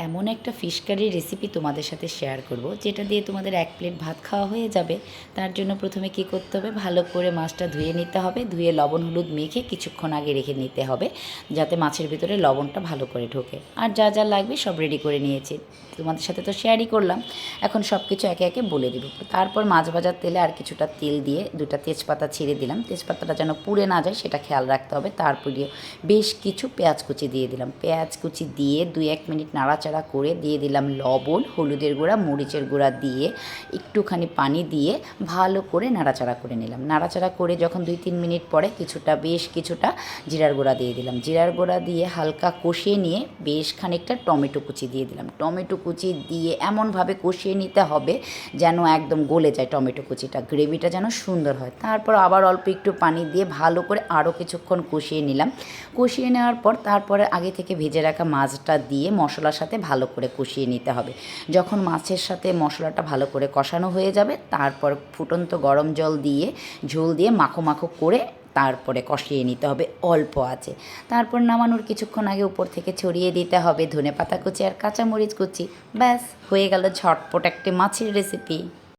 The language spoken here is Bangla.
এমন একটা ফিশ কারির রেসিপি তোমাদের সাথে শেয়ার করব, যেটা দিয়ে তোমাদের এক প্লেট ভাত খাওয়া হয়ে যাবে। তার জন্য প্রথমে কি করতে হবে, ভালো করে মাছটা ধুয়ে নিতে হবে। ধুয়ে লবণ হলুদ মেখে কিছুক্ষণ আগে রেখে নিতে হবে, যাতে মাছের ভিতরে লবণটা ভালো করে ঢোকে। আর যা যা লাগবে সব রেডি করে নিয়েছি, তোমাদের সাথে তো শেয়ারই করলাম। এখন সব কিছু একে একে বলে দিব। তারপর মাছ ভাজার তেলে আর কিছুটা তেল দিয়ে দুটা তেজপাতা ছিঁড়ে দিলাম। তেজপাতাটা যেন পুড়ে না যায় সেটা খেয়াল রাখতে হবে। তারপরে বেশ কিছু পেঁয়াজ কুচি দিয়ে দিলাম। পেঁয়াজ কুচি দিয়ে 2-1 মিনিট নাড়াচাড়া করে দিয়ে দিলাম লবণ, হলুদের গুঁড়া, মরিচের গুঁড়া দিয়ে একটুখানি পানি দিয়ে ভালো করে নাড়াচাড়া করে নিলাম। নাড়াচাড়া করে যখন 2-3 মিনিট পরে বেশ কিছুটা জিরার গুঁড়া দিয়ে দিলাম। জিরার গুঁড়া দিয়ে হালকা কষিয়ে নিয়ে বেশ খানিকটা টমেটো কুচি দিয়ে দিলাম। টমেটো কুচি দিয়ে এমনভাবে কষিয়ে নিতে হবে যেন একদম গলে যায় টমেটো কুচিটা, গ্রেভিটা যেন সুন্দর হয়। তারপর আবার অল্প একটু পানি দিয়ে ভালো করে আরও কিছুক্ষণ কষিয়ে নিলাম। কষিয়ে নেওয়ার পর তারপরে আগে থেকে ভেজে রাখা মাছটা দিয়ে মশলার সাথে ভালো করে কষিয়ে নিতে হবে। যখন মাছের সাথে মশলাটা ভালো করে কষানো হয়ে যাবে, তারপর ফুটন্ত গরম জল দিয়ে ঝোল দিয়ে মাখো মাখো করে তারপরে কষিয়ে নিতে হবে অল্প আছে। তারপর নামানোর কিছুক্ষণ আগে উপর থেকে ছড়িয়ে দিতে হবে ধনেপাতা কুচি আর কাঁচামরিচ কুচি। ব্যাস হয়ে গেল ঝটপট একটি মাছের রেসিপি।